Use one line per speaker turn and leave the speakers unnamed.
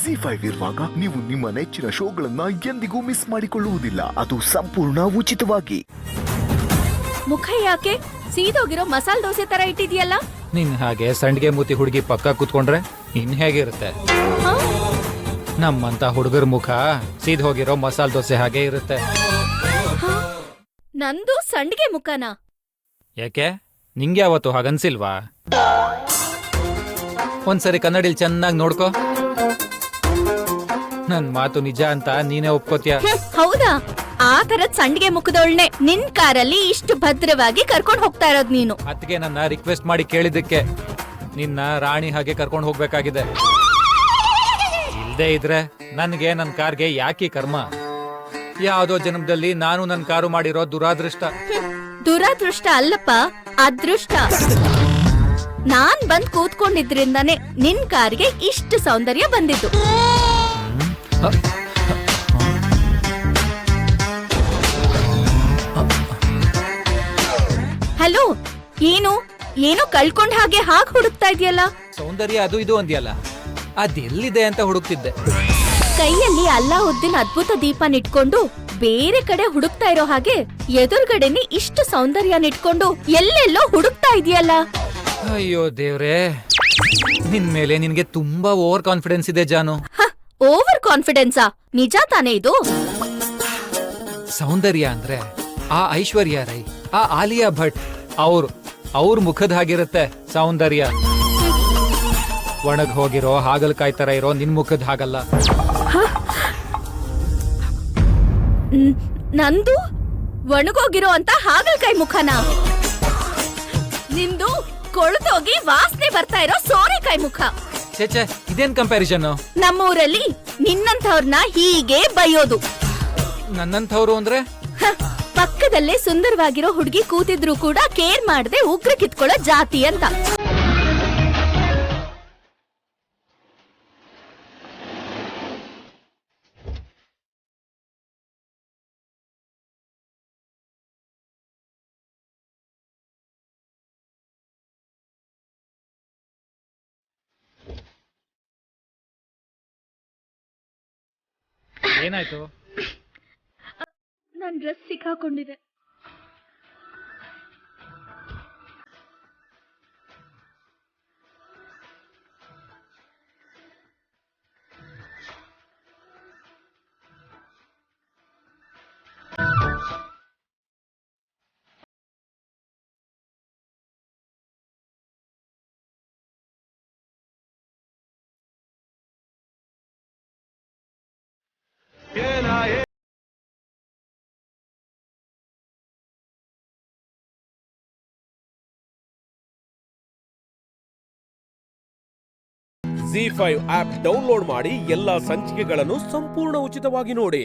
ಜಿ5 ಇರುವಾಗ ನೀವು ನಿಮ್ಮ ನೆಚ್ಚಿನ ಶೋಗಳನ್ನ ಎಂದಿಗೂ ಮಿಸ್ ಮಾಡಿಕೊಳ್ಳುವುದಿಲ್ಲ. ಅದು ಸಂಪೂರ್ಣ ಉಚಿತವಾಗಿ.
ಮುಖ ಯಾಕೆ ಸೀದೋಗಿರೋ ಮಸಾಲೆ ದೋಸೆ ತರ ಇಟ್ಟಿದ್ಯಲ್ಲ?
ನಿನ್ ಹಾಗೆ ಸಂಡಿಗೆ ಮೂತಿ ಹುಡುಗಿ ಪಕ್ಕ ಕೂತ್ಕೊಂಡ್ರೆ ಇನ್ ಹೇಗಿರುತ್ತೆ? ನಮ್ಮಂತ ಹುಡುಗರ ಮುಖ ಸೀದ್ ಹೋಗಿರೋ ಮಸಾಲೆ ದೋಸೆ ಹಾಗೆ ಇರುತ್ತೆ.
ನಂದು ಸಂಡಿಗೆ ಮುಖನಾ?
ಯಾಕೆ ನಿಂಗೆ ಯಾವತ್ತು ಹಾಗನ್ಸಿಲ್ವಾ? ಒಂದ್ಸರಿ ಕನ್ನಡಿಲ್ ಚೆನ್ನಾಗಿ ನೋಡ್ಕೋ. ನನ್ ಮಾತು ನಿಜ ಅಂತ ನೀನೇ ಒಪ್ಕೋತ್ಯ.
ಹೌದಾ? ಆ ತರದ್ ಸಂಡಿಗೆ ಮುಖದೊಳ್ನೆ ನಿನ್ ಕಾರಲ್ಲಿ ಇಷ್ಟು ಭದ್ರವಾಗಿ ಕರ್ಕೊಂಡ್ ಹೋಗ್ತಾ ಇರೋದ್ ನೀನು.
ಅದಕ್ಕೆ ನನ್ನ ರಿಕ್ವೆಸ್ಟ್ ಮಾಡಿ ಕೇಳಿದ್ದಕ್ಕೆ ನಿನ್ನ ರಾಣಿ ಹಾಗೆ ಕರ್ಕೊಂಡ್ ಹೋಗ್ಬೇಕಾಗಿದೆ. ಇಲ್ದೇ ಇದ್ರೆ ನನ್ಗೆ ನನ್ ಕಾರ್ಗೆ ಯಾಕೆ ಕರ್ಮ? ಯಾವ್ದೋ ಜನ್ಮದಲ್ಲಿ ನಾನು ನನ್ ಕಾರು ಮಾಡಿರೋ ದುರಾದೃಷ್ಟ.
ದುರಾದೃಷ್ಟ ಅಲ್ಲಪ್ಪ, ಅದೃಷ್ಟ. ನಾನ್ ಬಂದ್ ಕೂತ್ಕೊಂಡಿದ್ರಿಂದಾನೆ ನಿನ್ ಕಾರ್ಗೆ ಇಷ್ಟು ಸೌಂದರ್ಯ ಬಂದಿದ್ದು. ಹಲೋ, ಏನು ಕಳ್ಕೊಂಡ್ ಹಾಗೆ ಹುಡುಕ್ತಾ ಇದೆಯಲ್ಲ?
ಸೌಂದರ್ಯ ಅದು ಇದು ಅಂದ್ಯಲ್ಲ, ಅದೆಲ್ಲಿದೆ ಅಂತ ಹುಡುಕ್ತಿದ್ದೆ.
ಕೈಯಲ್ಲಿ ಅಲ್ಲಾವುದ್ದೀನ್ ಅದ್ಭುತ ದೀಪ ನಿಟ್ಕೊಂಡು ಬೇರೆ ಕಡೆ ಹುಡುಕ್ತಾ ಇರೋ ಹಾಗೆ ಎದುರುಗಡೆನೆ ಇಷ್ಟು ಸೌಂದರ್ಯ ನಿಟ್ಕೊಂಡು ಎಲ್ಲೆಲ್ಲೋ ಹುಡುಕ್ತಾ ಇದೆಯಲ್ಲ.
ಅಯ್ಯೋ ದೇವ್ರೇ, ನಿನ್ ಮೇಲೆ ನಿನ್ಗೆ ತುಂಬಾ ಓವರ್ ಕಾನ್ಫಿಡೆನ್ಸ್ ಇದೆ ಜಾನು.
ಓವರ್ ಕಾನ್ಫಿಡೆನ್ಸಾ? ನಿಜ ತಾನೇ ಇದು?
ಸೌಂದರ್ಯ ಅಂದ್ರೆ ಆ ಐಶ್ವರ್ಯ ರೈ, ಆ ಆಲಿಯಾ ಭಟ್ ಅವ್ರ ಮುಖದ ಹಾಗಿರುತ್ತೆ ಸೌಂದರ್ಯ. ಒಣಗ್ ಹೋಗಿರೋ ಹಾಗಲಕಾಯಿ ತರ ಇರೋ ನಿನ್ ಮುಖದ ಹಾಗಲ್ಲ.
ನಂದು ಒಣಗೋಗಿರೋ ಅಂತ ಹಾಗಲಕಾಯಿ ಮುಖನಾ? ನಿಂದು ಕೊಳ್ತೋಗಿ ವಾಸನೆ ಬರ್ತಾ ಇರೋ ಸೋರೆಕಾಯಿ ಮುಖ.
ಚೇಚೆ, ಇದೇನ್ ಕಂಪ್ಯಾರಿಸನ್?
ನಮ್ಮೂರಲ್ಲಿ ನಿನ್ನಂಥವ್ರನ್ನ ಹೀಗೆ ಬೈಯೋದು.
ನನ್ನಂಥವ್ರು ಅಂದ್ರೆ?
ಪಕ್ಕದಲ್ಲೇ ಸುಂದರವಾಗಿರೋ ಹುಡುಗಿ ಕೂತಿದ್ರು ಕೂಡ ಕೇರ್ ಮಾಡದೆ ಉಗ್ರ ಕಿತ್ಕೊಳ್ಳೋ ಜಾತಿ ಅಂತ.
ಏನಾಯ್ತು?
ನನ್ ಡ್ರೆಸ್ ಸಿಕ್ಕಾಕೊಂಡಿದೆ.
ಜಿ5 ಆಪ್ ಡೌನ್ಲೋಡ್ ಮಾಡಿ ಎಲ್ಲಾ ಸಂಚಿಕೆಗಳನ್ನು ಸಂಪೂರ್ಣ ಉಚಿತವಾಗಿ ನೋಡಿ.